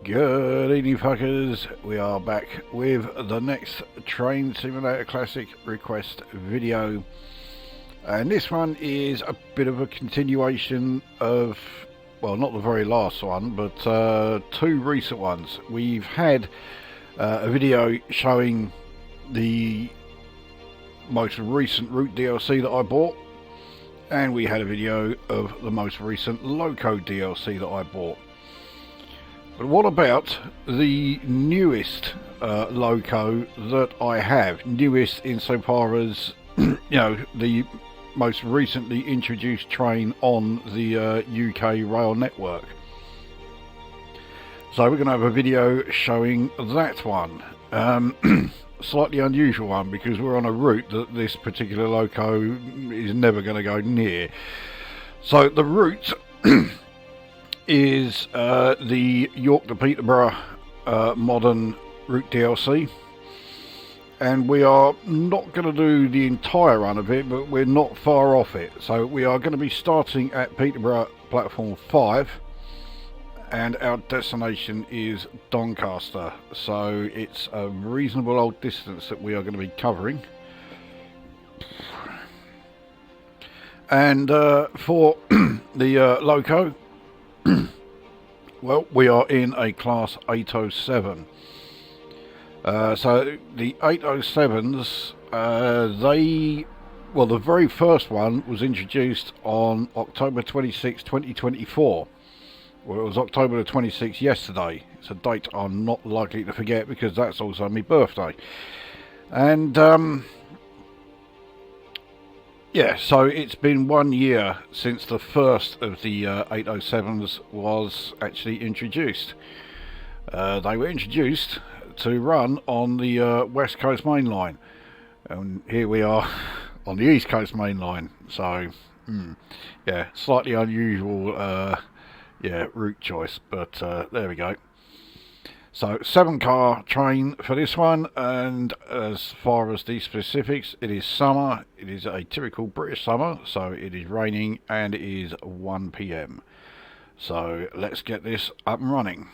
Good evening, fuckers. We are back with the next Train Simulator Classic request video, and this one is a bit of a continuation of, well, not the very last one, but two recent ones. We've had a video showing the most recent Route DLC that I bought, and we had a video of the most recent Loco DLC that I bought. But what about the newest loco that I have? Newest insofar as, you know, the most recently introduced train on the UK rail network. So we're going to have a video showing that one. Slightly unusual one because we're on a route that this particular loco is never going to go near. So the route is the York to Peterborough modern route DLC, and we are not going to do the entire run of it, but we're not far off it. So we are going to be starting at Peterborough platform 5, and our destination is Doncaster, so it's a reasonable old distance that we are going to be covering. And for the loco, well, we are in a class 807. So the 807s, the very first one was introduced on October 26, 2024. Well, it was October the 26th yesterday. It's a date I'm not likely to forget because that's also my birthday. And yeah, so it's been 1 year since the first of the 807s was actually introduced. They were introduced to run on the West Coast main line, and here we are on the East Coast main line. So, yeah, slightly unusual, route choice, but there we go. So 7-car train for this one, and as far as the specifics, it is summer. It is a typical British summer, so it is raining and it is 1 PM. So let's get this up and running.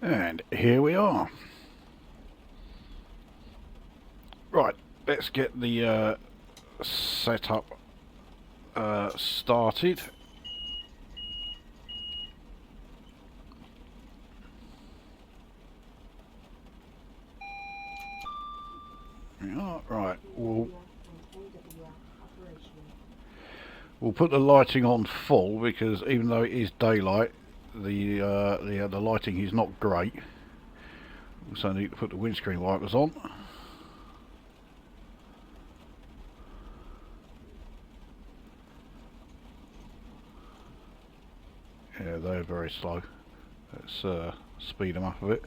And here we are. Right, let's get the setup started. Yeah, right, we'll put the lighting on full because even though it is daylight, the lighting is not great. Also need to put the windscreen wipers on. Yeah, they're very slow. Let's speed them up a bit.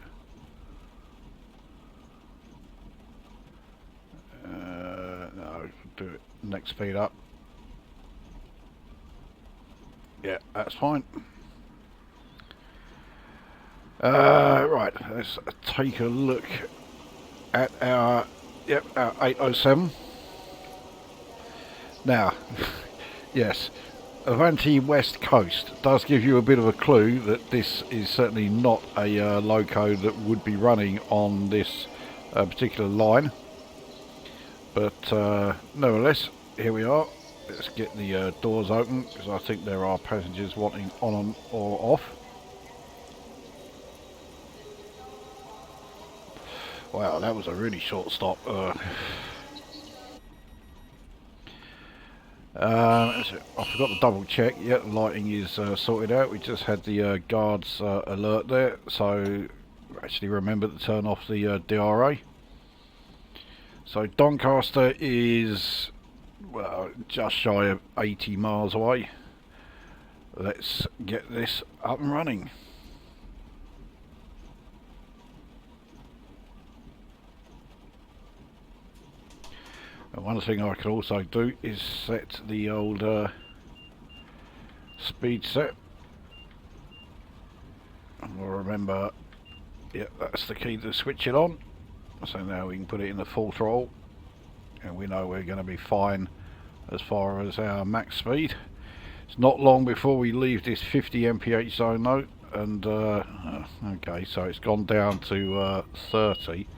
No, do it next speed up. Yeah, that's fine. Right, let's take a look at our 807. Now, yes, Avanti West Coast does give you a bit of a clue that this is certainly not a loco that would be running on this particular line. But nevertheless, here we are. Let's get the doors open, because I think there are passengers wanting on or off. Wow, that was a really short stop. I forgot to double check. Yeah, the lighting is sorted out. We just had the guards alert there, so actually remember to turn off the DRA. So Doncaster is, well, just shy of 80 miles away. Let's get this up and running. And one thing I can also do is set the old speed set. And we'll remember, yeah, that's the key to switch it on. So now we can put it in the full throttle, and we know we're going to be fine as far as our max speed. It's not long before we leave this 50 mph zone though, and okay, so it's gone down to 30,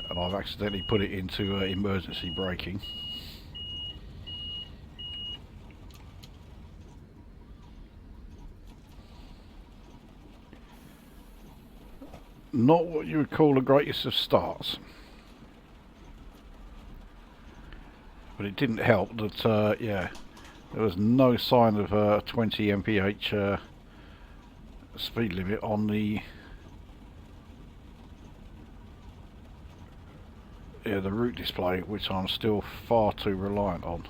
and I've accidentally put it into emergency braking. Not what you would call the greatest of starts, but it didn't help that yeah, there was no sign of 20 mph speed limit on the route display, which I'm still far too reliant on.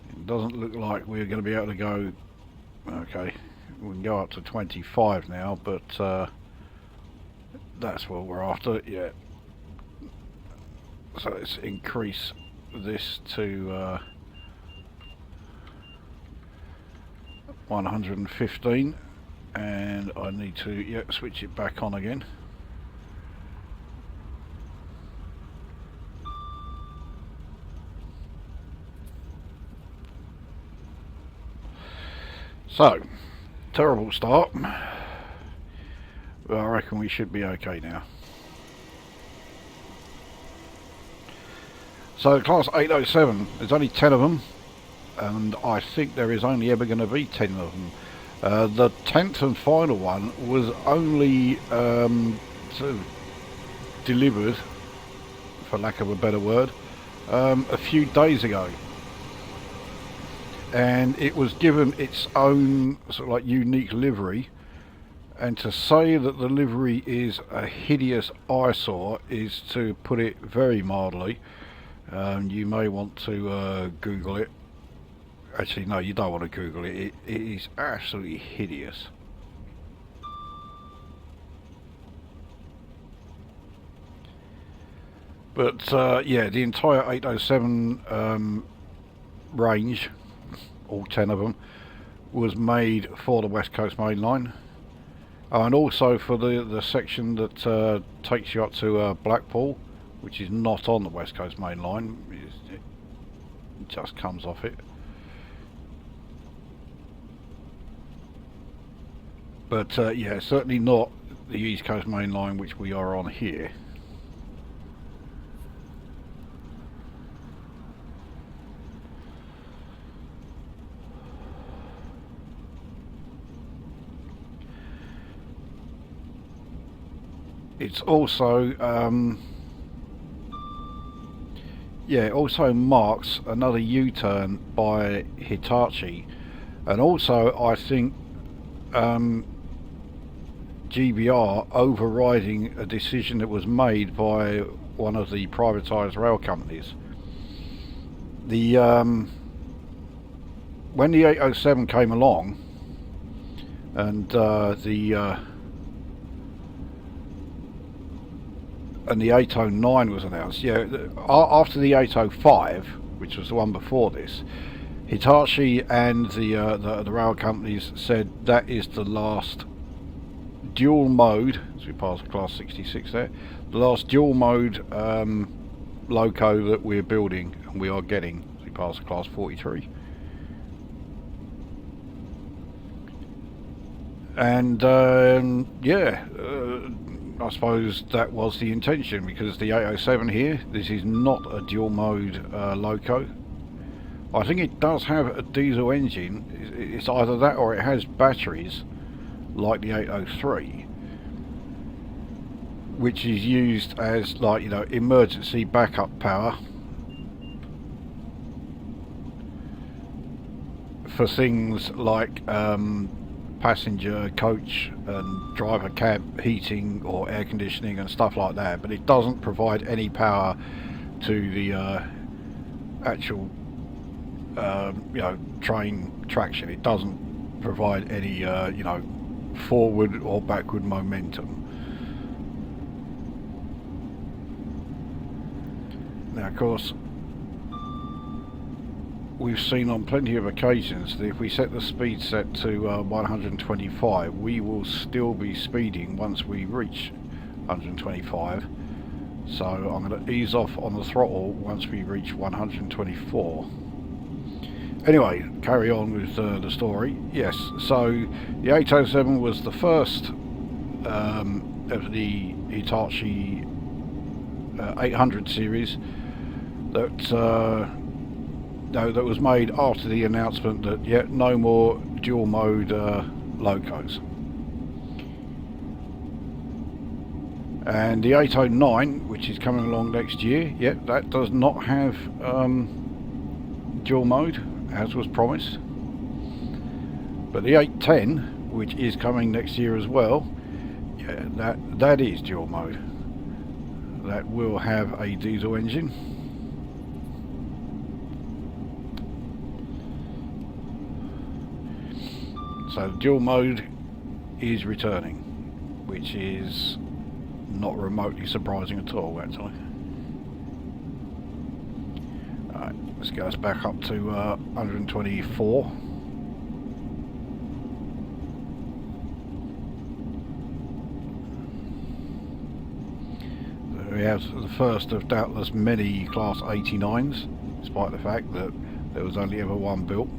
It doesn't look like we're going to be able to go. Okay, we can go up to 25 now, but that's what we're after. Yeah. So let's increase this to 115, and I need to switch it back on again. So, terrible start, but I reckon we should be okay now. So class 807, there's only 10 of them, and I think there is only ever going to be 10 of them. The 10th and final one was only sort of delivered, for lack of a better word, a few days ago. And it was given its own sort of like unique livery, and to say that the livery is a hideous eyesore is to put it very mildly. You may want to Google it. Actually no, you don't want to Google it. It is absolutely hideous. But yeah, the entire 807 range, all 10 of them, was made for the West Coast Main Line, and also for the section that takes you up to Blackpool, which is not on the West Coast Main Line. It just comes off it. But yeah, certainly not the East Coast Main Line, which we are on here. It's also yeah, it also marks another U-turn by Hitachi, and also I think GBR overriding a decision that was made by one of the privatised rail companies. The when the 807 came along, and the 809 was announced. Yeah, after the 805, which was the one before this, Hitachi and the rail companies said that is the last dual mode, as we pass class 66 there, the last dual mode loco that we're building, and we are getting, as we pass class 43. And yeah, I suppose that was the intention, because the 807 here, this is not a dual mode loco. I think it does have a diesel engine. It's either that or it has batteries like the 803, which is used as, like, you know, emergency backup power for things like passenger coach and driver cab heating or air conditioning and stuff like that, but it doesn't provide any power to the actual you know, train traction. It doesn't provide any you know, forward or backward momentum. Now, of course, we've seen on plenty of occasions that if we set the speed set to 125, we will still be speeding once we reach 125. So I'm going to ease off on the throttle once we reach 124. Anyway, carry on with the story. Yes, so the 807 was the first of the Hitachi 800 series that that was made after the announcement that, yeah, no more dual mode locos. And the 809, which is coming along next year, yeah, that does not have dual mode, as was promised. But the 810, which is coming next year as well, yeah, that is dual mode. That will have a diesel engine. So dual mode is returning, which is not remotely surprising at all, actually. Alright, let's get us back up to 124. We have the first of doubtless many Class 89s, despite the fact that there was only ever one built.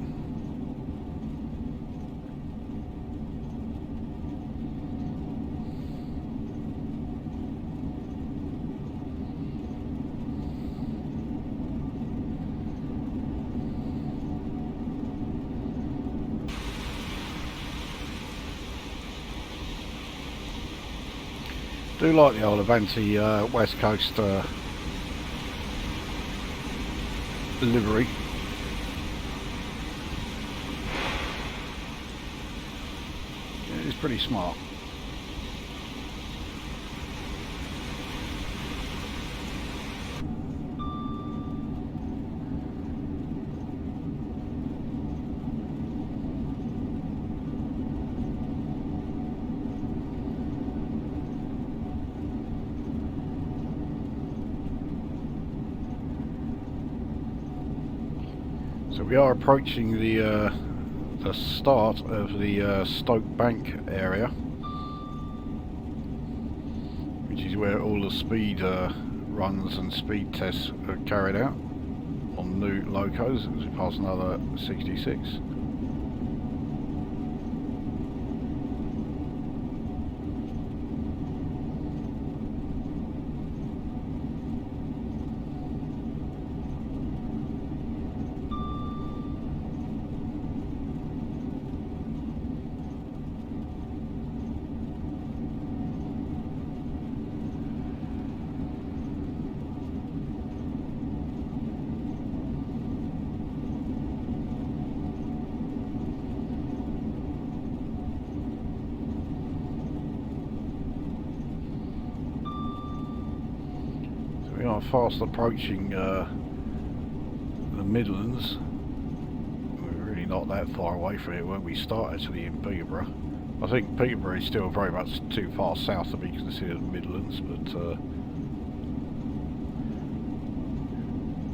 I do like the old Avanti West Coast livery. Yeah, it's pretty smart. So we are approaching the start of the Stoke Bank area, which is where all the speed runs and speed tests are carried out on new locos as we pass another 66. We are fast approaching the Midlands. We're really not that far away from it when we start, actually, in Peterborough. I think Peterborough is still very much too far south to be considered Midlands, but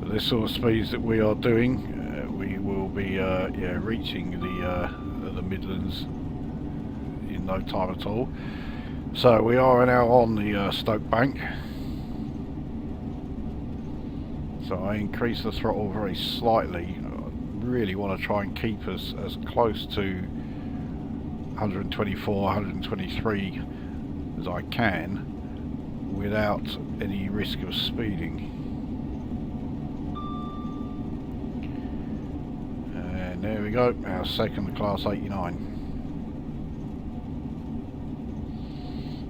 at this sort of speeds that we are doing, we will be yeah, reaching the Midlands in no time at all. So we are now on the Stoke Bank. So I increase the throttle very slightly. I really want to try and keep us as close to 124, 123 as I can. without any risk of speeding. And there we go, our second Class 89.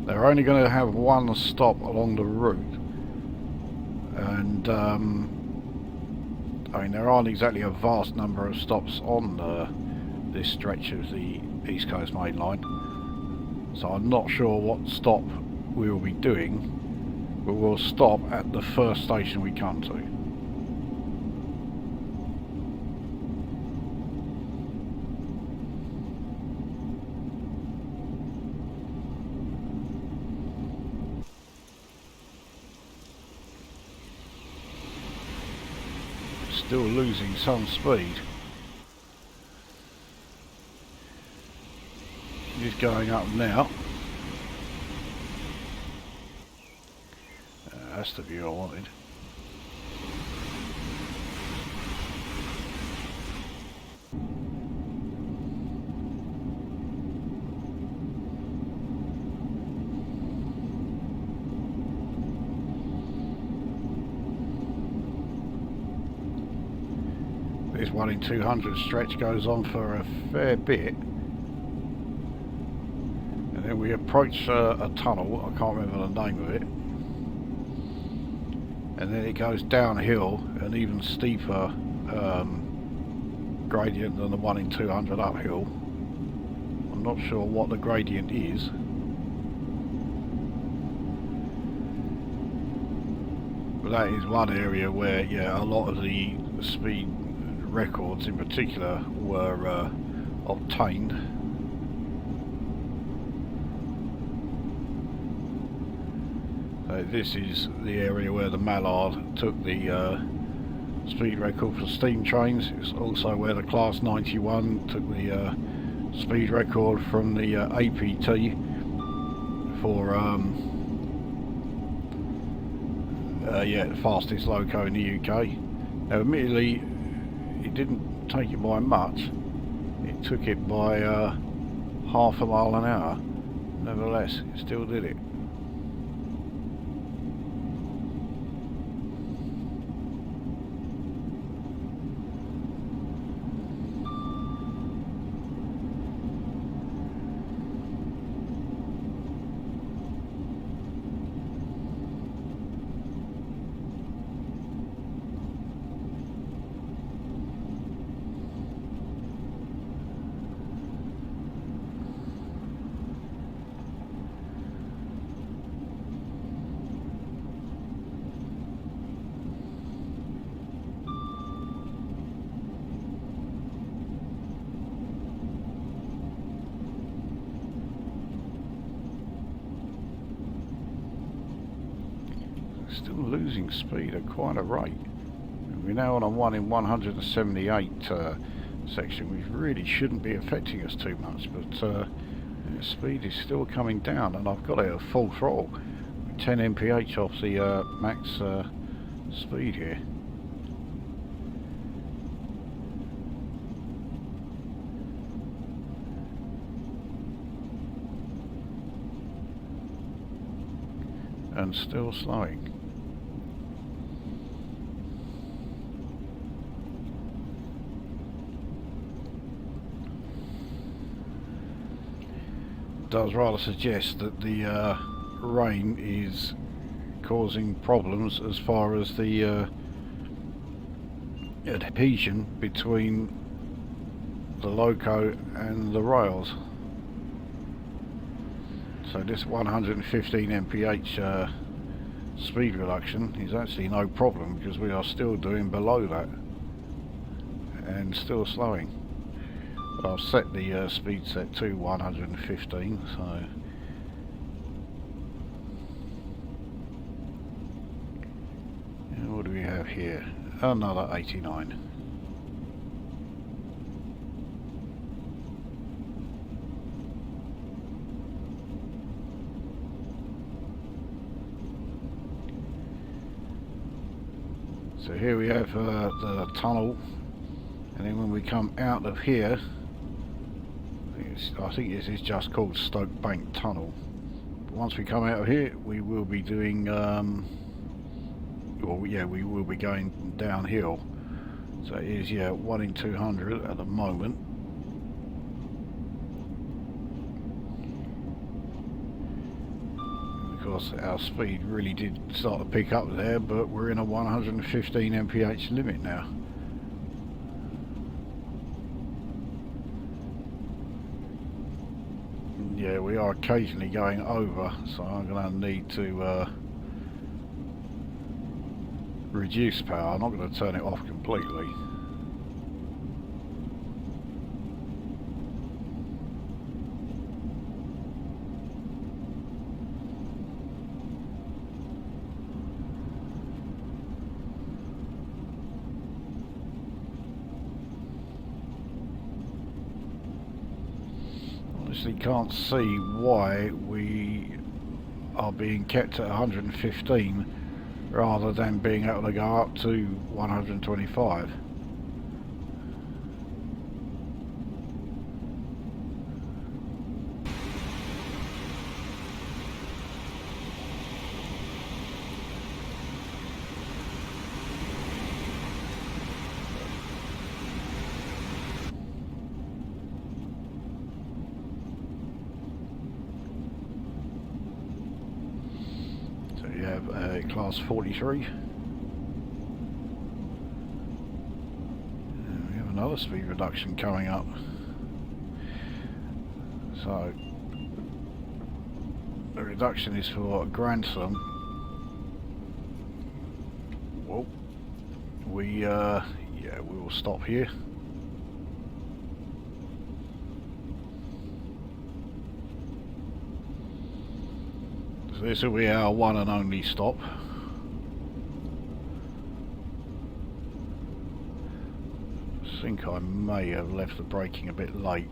They're only going to have one stop along the route, and I mean, there aren't exactly a vast number of stops on this stretch of the East Coast Main Line, so I'm not sure what stop we will be doing, but we'll stop at the first station we come to. Still losing some speed. He's going up now. That's the view I wanted. This 1 in 200 stretch goes on for a fair bit, and then we approach a tunnel, I can't remember the name of it, and then it goes downhill, an even steeper gradient than the 1 in 200 uphill. I'm not sure what the gradient is. But that is one area where, yeah, a lot of the speed records in particular were obtained. So this is the area where the Mallard took the speed record for steam trains. It's also where the Class 91 took the speed record from the APT for yeah, the fastest loco in the UK. Now admittedly it didn't take it by much, it took it by half a mile an hour. Nevertheless, it still did it. Still losing speed at quite a rate. We're now on a 1 in 178 section, which really shouldn't be affecting us too much, but speed is still coming down, and I've got it at full throttle, 10 mph off the max speed here. And still slowing. Does rather suggest that the rain is causing problems as far as the adhesion between the loco and the rails. So this 115 mph speed reduction is actually no problem, because we are still doing below that and still slowing. But I've set the speed set to 115, so and what do we have here? Another 89. So here we have the tunnel, and then when we come out of here, I think this is just called Stoke Bank Tunnel. But once we come out of here, we will be doing, well, yeah, we will be going downhill. So it is, yeah, 1 in 200 at the moment. Of course, our speed really did start to pick up there, but we're in a 115 mph limit now. Yeah, we are occasionally going over, so I'm going to need to reduce power. I'm not going to turn it off completely. Honestly can't see why we are being kept at 115 rather than being able to go up to 125. We have a class 43. And we have another speed reduction coming up. So the reduction is for Grantham. Well, yeah, we will stop here. So this will be our one and only stop. I think I may have left the braking a bit late,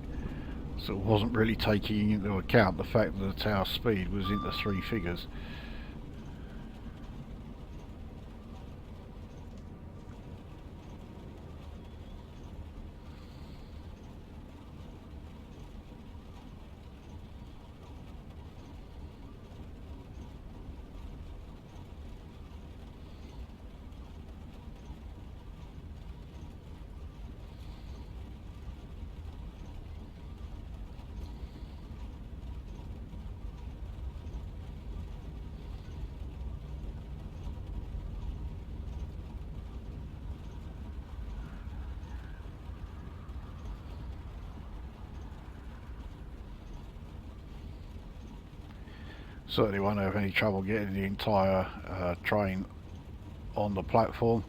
so it wasn't really taking into account the fact that our speed was into 3 figures. Certainly won't have any trouble getting the entire train on the platform.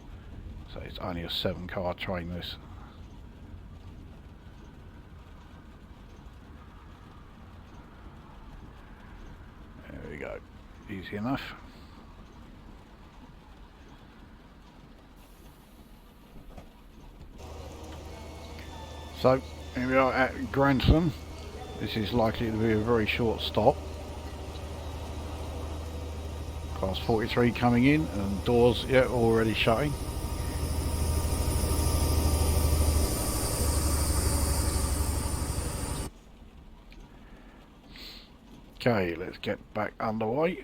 So it's only a 7-car train, this. There we go, easy enough. So here we are at Grantham. This is likely to be a very short stop. Class 43 coming in, and doors, yeah, already shutting. Okay, let's get back underway.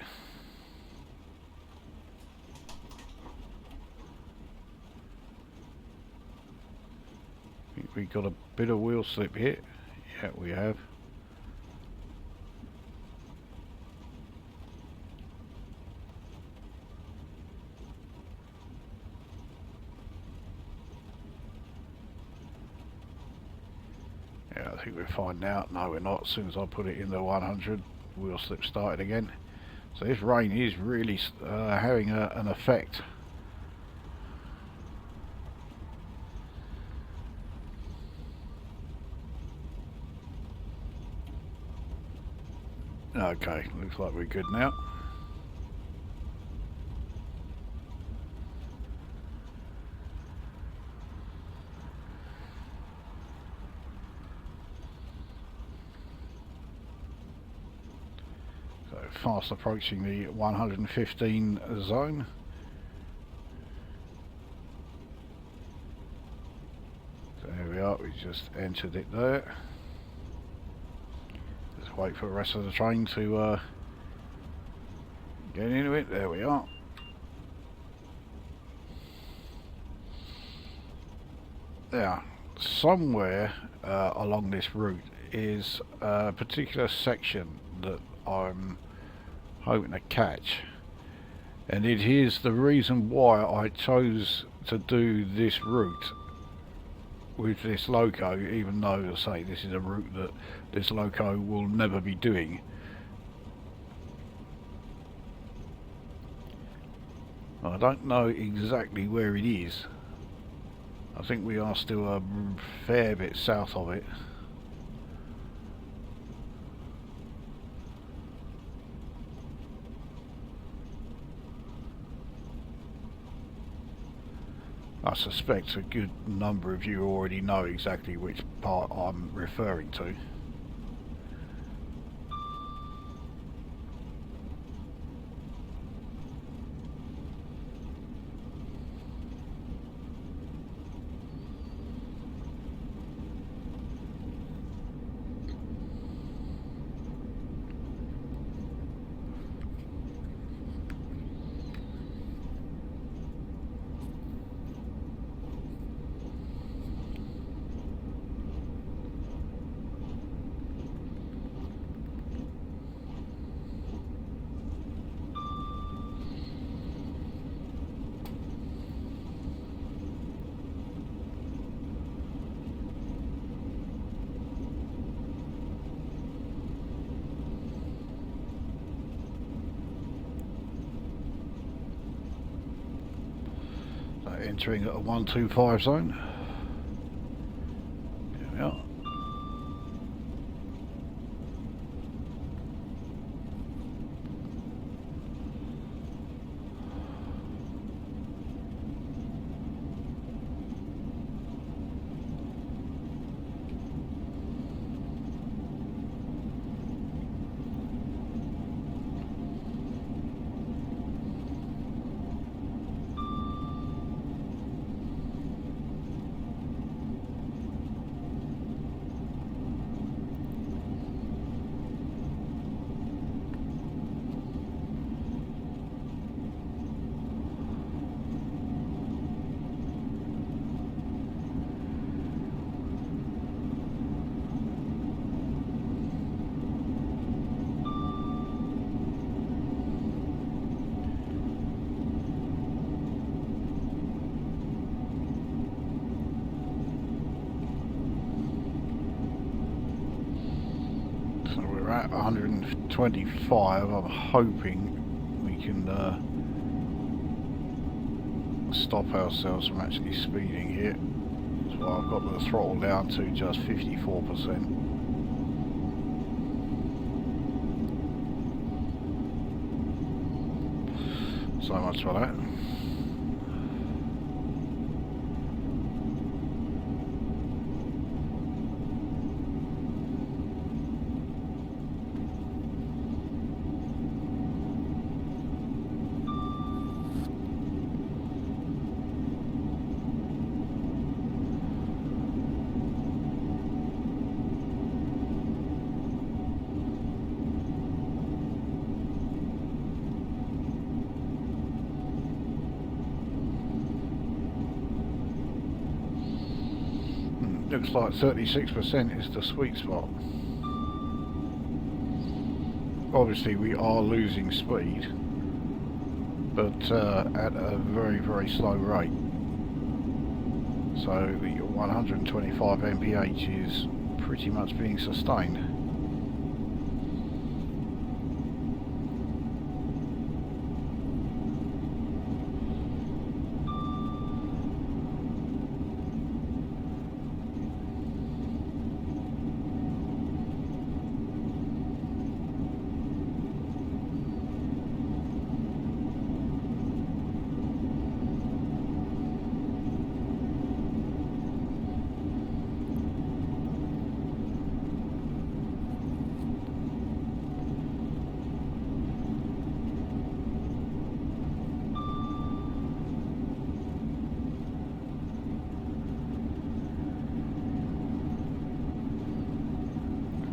I think we got a bit of wheel slip here. Yeah, we have. Yeah, I think we're fine now. No, we're not. As soon as I put it in the 100, wheel slip started again. So this rain is really having an effect. Okay, looks like we're good now. Fast approaching the 115 zone. So here we are, we just entered it there. Just wait for the rest of the train to Get into it, there we are. Now, somewhere along this route is a particular section that I'm hoping to catch, and it is the reason why I chose to do this route with this loco, even though, I say, this is a route that this loco will never be doing. I don't know exactly where it is. I think we are still a fair bit south of it. I suspect a good number of you already know exactly which part I'm referring to. Entering at a 125 zone. There we are. So we're at 125. I'm hoping we can stop ourselves from actually speeding here. So I've got the throttle down to just 54%. So much for that. Looks like 36% is the sweet spot. Obviously we are losing speed, but at a very, very slow rate. So the 125 mph is pretty much being sustained.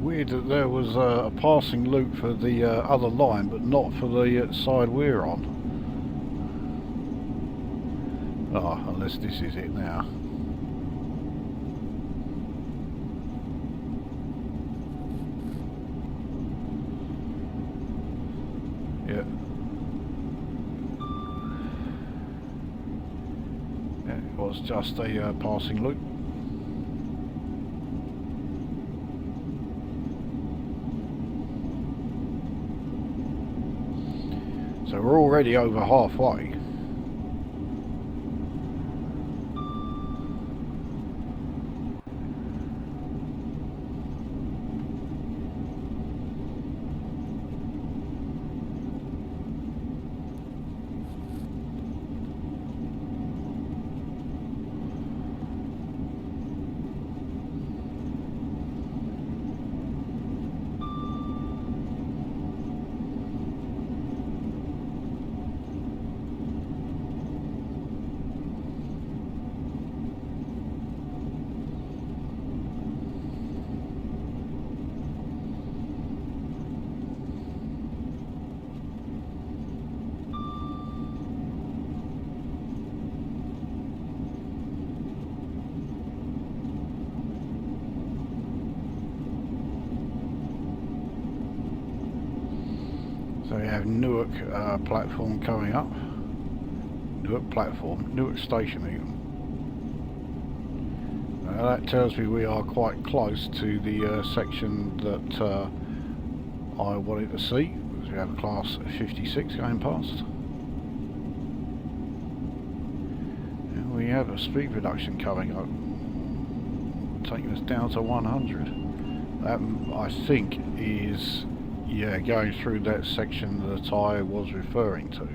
Weird that there was a passing loop for the other line, but not for the side we're on. Oh, unless this is it now. Yeah. Yeah, it was just a passing loop. So we're already over halfway. So we have Newark platform coming up. Newark platform, Newark station even. That tells me we are quite close to the section that I wanted to see. We have a class 56 going past. And we have a speed reduction coming up, taking us down to 100. That, I think, is, yeah, going through that section that I was referring to.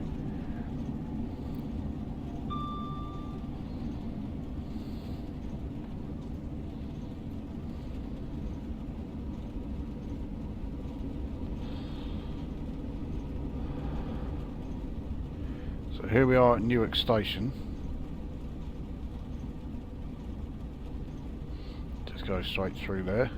So here we are at Newark Station. Just go straight through there.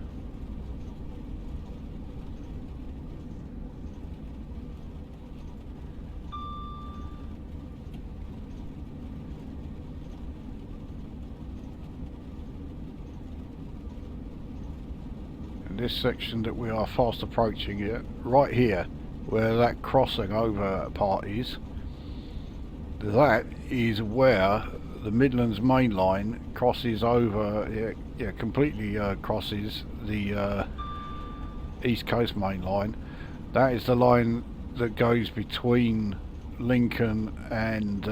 This section that we are fast approaching it, right here where that crossing over part is, that is where the Midlands main line crosses over, completely crosses the East Coast main line. That is the line that goes between Lincoln and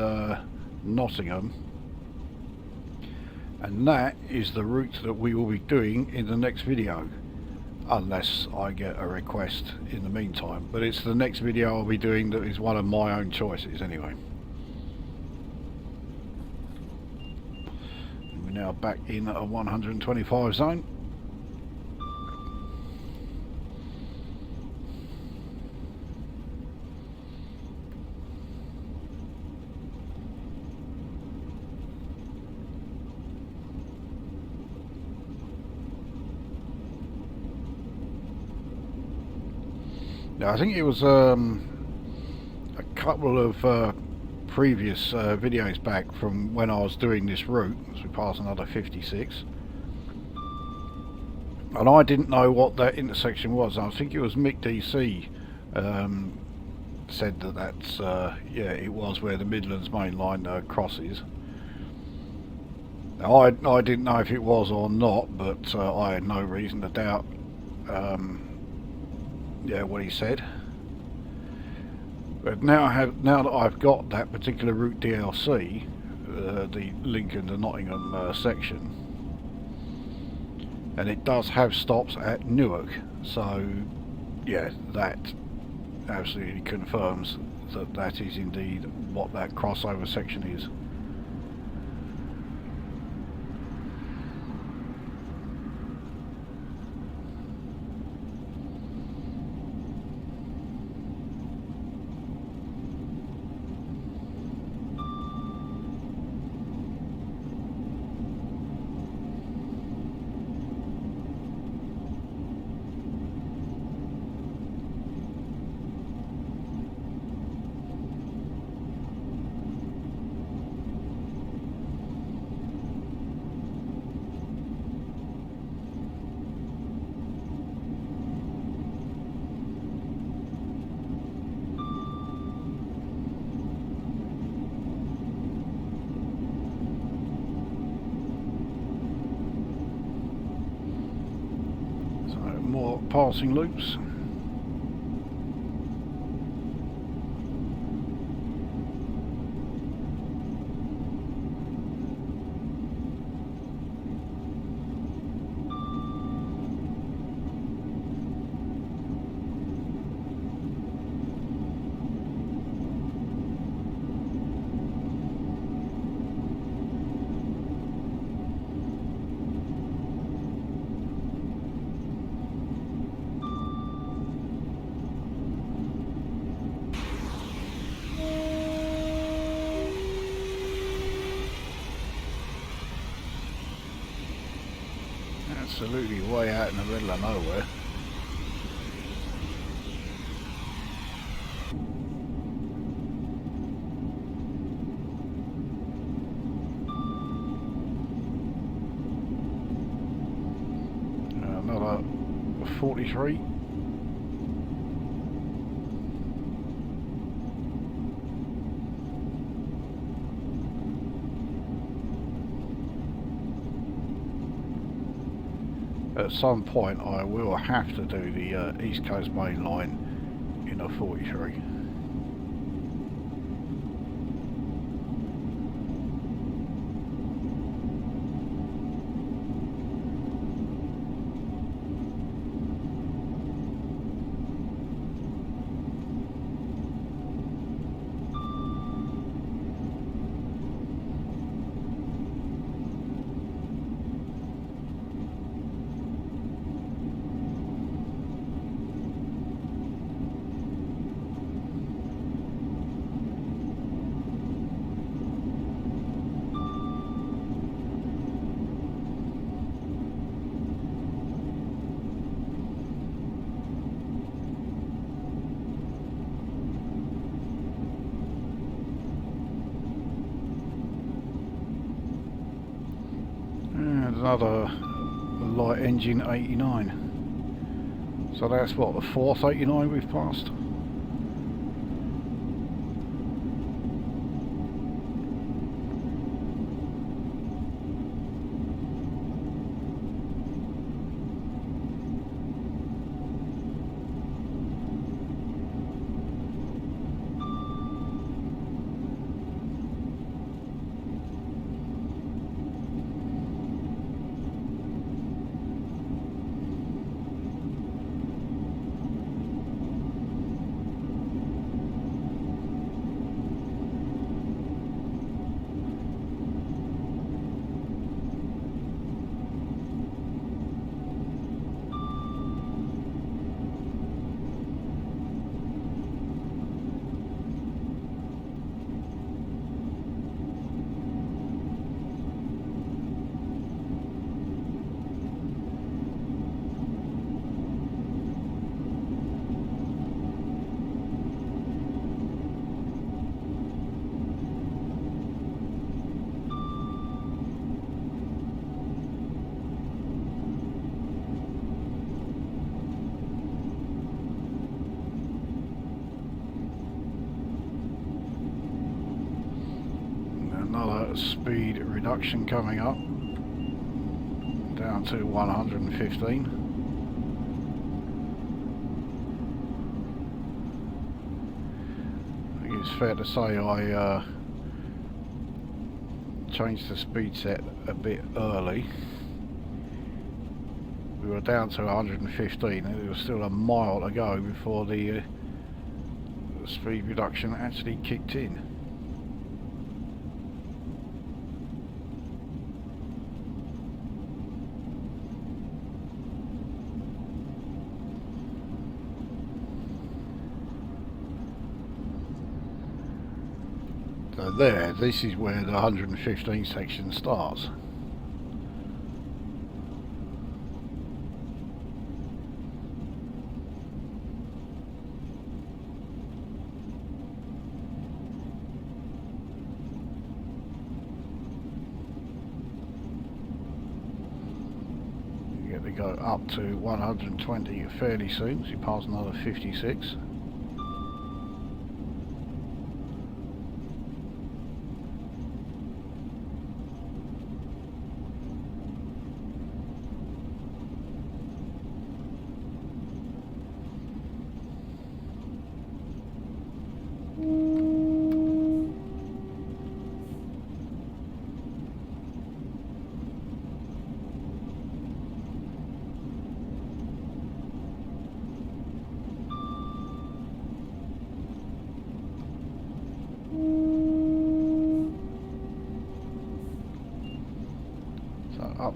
Nottingham, and that is the route that we will be doing in the next video. Unless I get a request in the meantime, but it's the next video I'll be doing that is one of my own choices anyway. We're now back in a 125 zone. Now, I think it was a couple of previous videos back from when I was doing this route, as we pass another 56, and I didn't know what that intersection was. I think it was Mick DC said that that's yeah, it was where the Midlands main line crosses. Now, I didn't know if it was or not, but I had no reason to doubt yeah, what he said. But now that I've got that particular route DLC, the Lincoln to Nottingham section, and it does have stops at Newark, so yeah, that absolutely confirms that that is indeed what that crossover section is. more passing loops. Absolutely way out in the middle of nowhere. Another 43. At some point I will have to do the East Coast Main Line in a 43. Another light engine 89. So that's what, the fourth 89 we've passed? Another speed reduction coming up, down to 115. I think it's fair to say I changed the speed set a bit early. We were down to 115 and there was still a mile to go before the speed reduction actually kicked in. So there, this is where the 115 section starts. You get to go up to 120 fairly soon, so you pass another 56.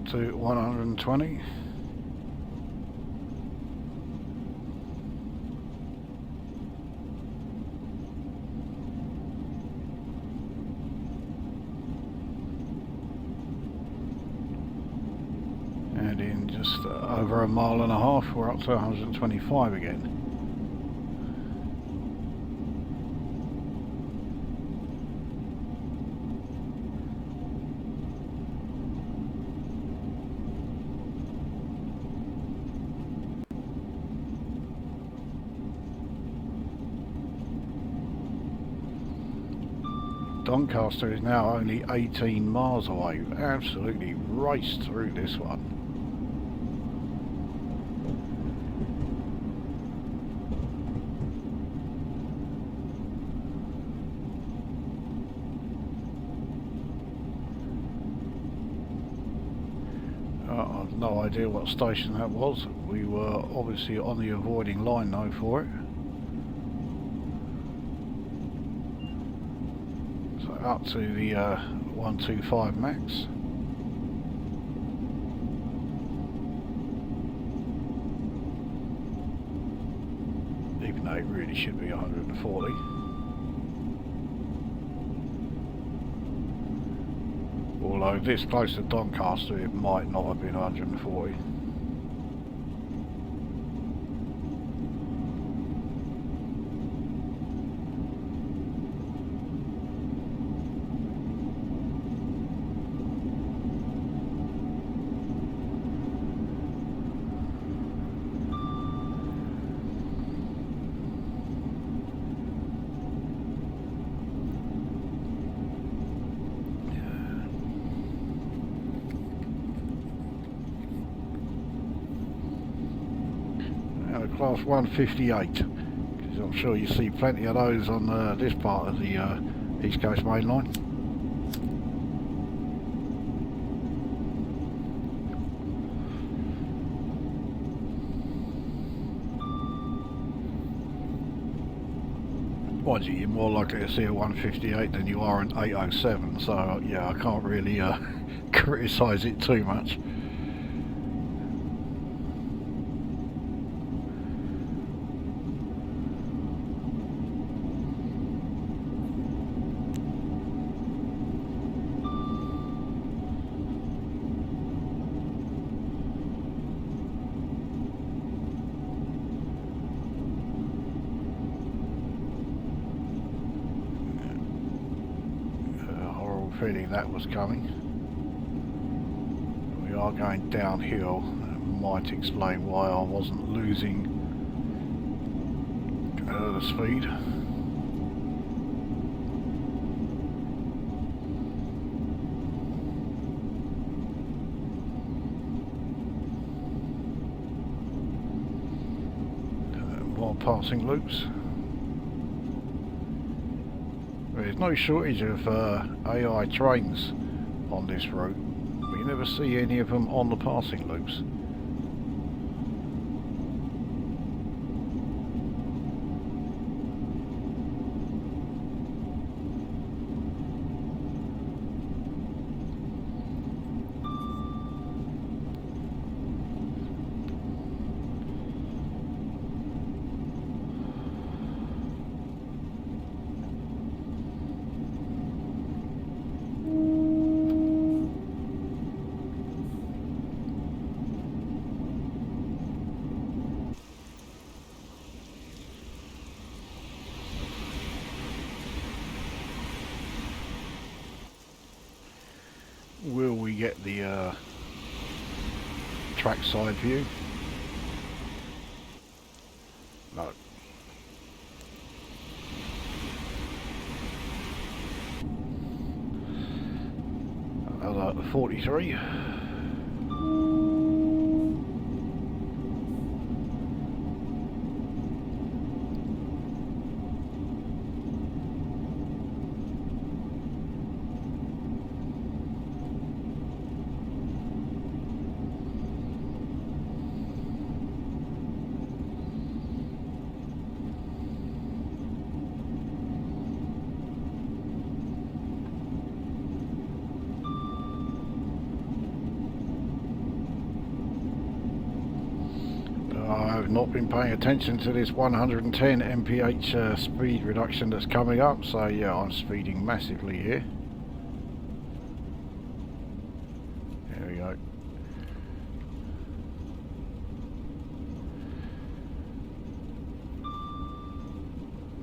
up to 120. And in just over a mile and a half, we're up to 125 again. Doncaster is now only 18 miles away. We've absolutely raced through this one. I've no idea what station that was. We were obviously on the avoiding line though for it. Up to the 125 max. Even though it really should be 140. Although this close to Doncaster it might not have been 140. Class 158, because I'm sure you see plenty of those on this part of the East Coast Main Line. Mind you, you're more likely to see a 158 than you are an 807, so yeah, I can't really criticise it too much. Feeling that was coming. We are going downhill. That might explain why I wasn't losing the speed. More passing loops. There's no shortage of AI trains on this route. We never see any of them on the passing loops. Will we get the trackside view? No. Another 43. I've not been paying attention to this 110 mph speed reduction that's coming up, so yeah, I'm speeding massively here. There we go.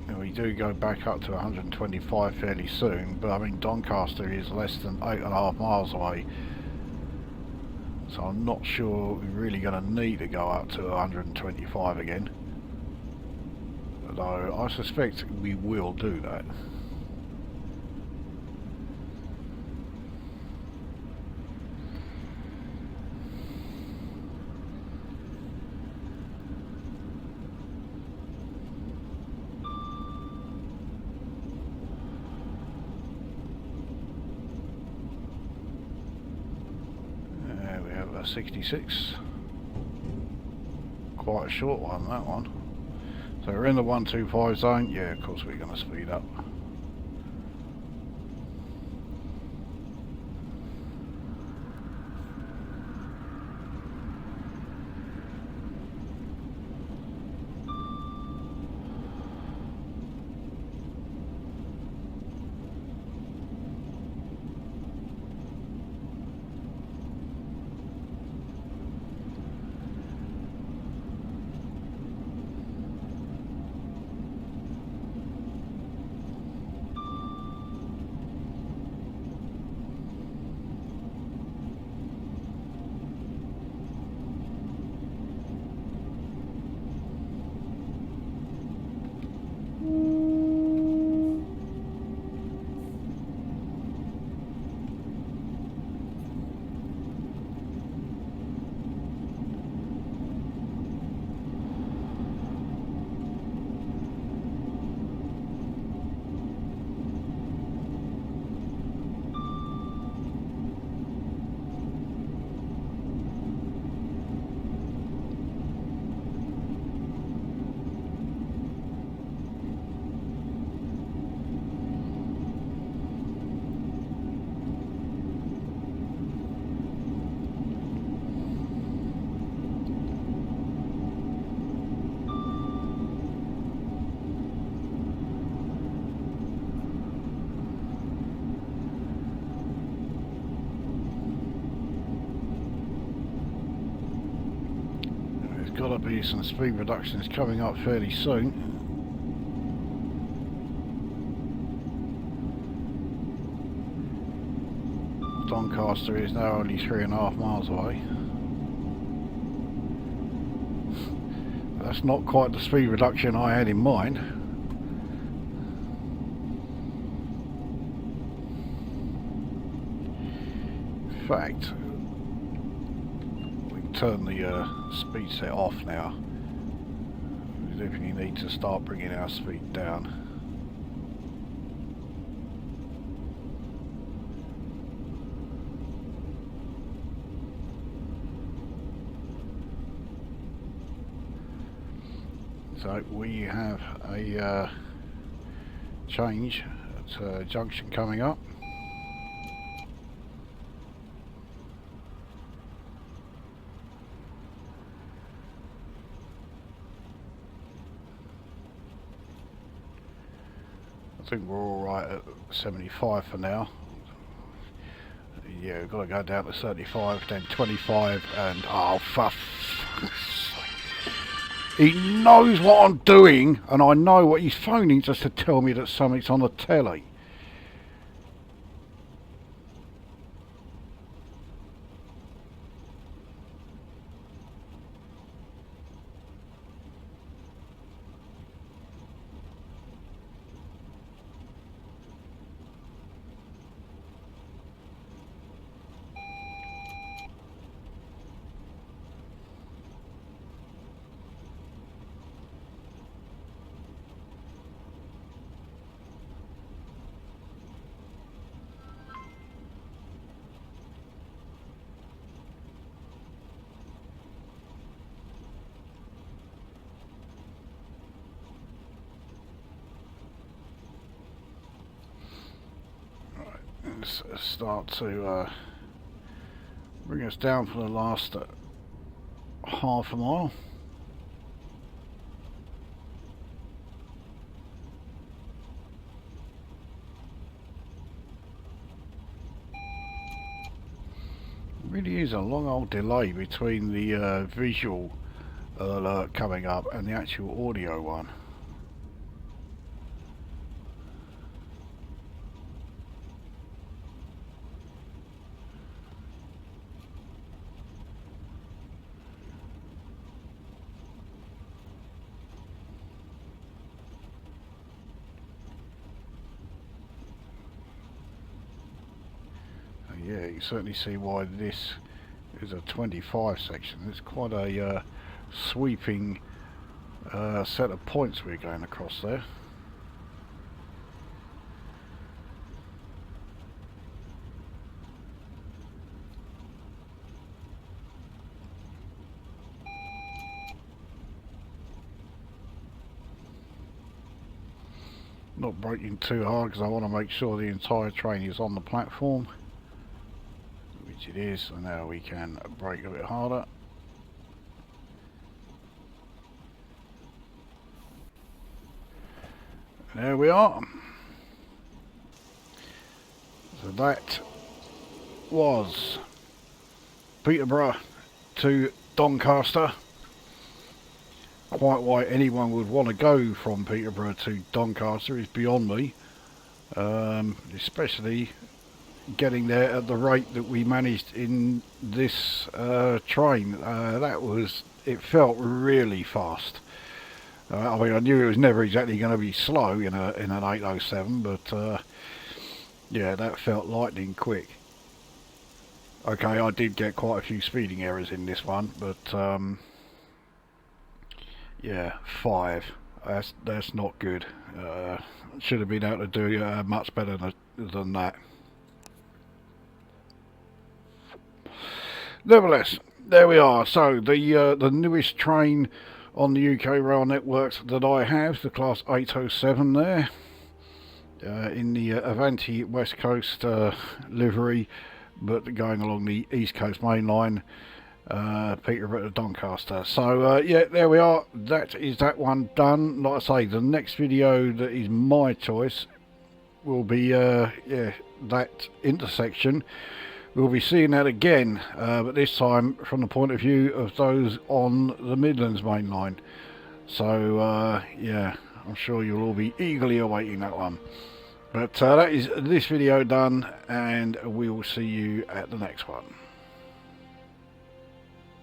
And we do go back up to 125 fairly soon, but I mean Doncaster is less than 8.5 miles away. So I'm not sure we're really going to need to go up to 125 again. Although I suspect we will do that. There we have a 66. Quite a short one, that one. So we're in the 125 zone. Yeah, of course we're going to speed up. Got to be some speed reductions coming up fairly soon. Doncaster is now only 3.5 miles away. That's not quite the speed reduction I had in mind. In fact, turn the speed set off now. We definitely need to start bringing our speed down. So we have a change at a junction coming up. I think we're all right at 75 for now. Yeah, we've got to go down to 35, then 25, and oh, for fuck's sake. He knows what I'm doing, and I know what he's phoning just to tell me that something's on the telly. Start to bring us down for the last half a mile. Really is a long old delay between the visual alert coming up and the actual audio one. Yeah, you can certainly see why this is a 25 section. It's quite a sweeping set of points we're going across there. Not braking too hard because I want to make sure the entire train is on the platform, which it is, so now we can brake a bit harder. There we are. So that was Peterborough to Doncaster. Quite why anyone would want to go from Peterborough to Doncaster is beyond me, especially getting there at the rate that we managed in this train. It felt really fast. I mean, I knew it was never exactly going to be slow in an 807, but yeah, that felt lightning quick. Okay, I did get quite a few speeding errors in this one, but yeah, 5. That's not good. Should have been able to do much better than that. Nevertheless, there we are. So the newest train on the UK rail networks that I have, the Class 807 there, in the Avanti West Coast livery, but going along the East Coast main line, Peterborough to Doncaster. So yeah, there we are. That is that one done. Like I say, the next video that is my choice will be yeah, that intersection. We'll be seeing that again, but this time from the point of view of those on the Midlands main line. So yeah, I'm sure you'll all be eagerly awaiting that one. But that is this video done, and we will see you at the next one.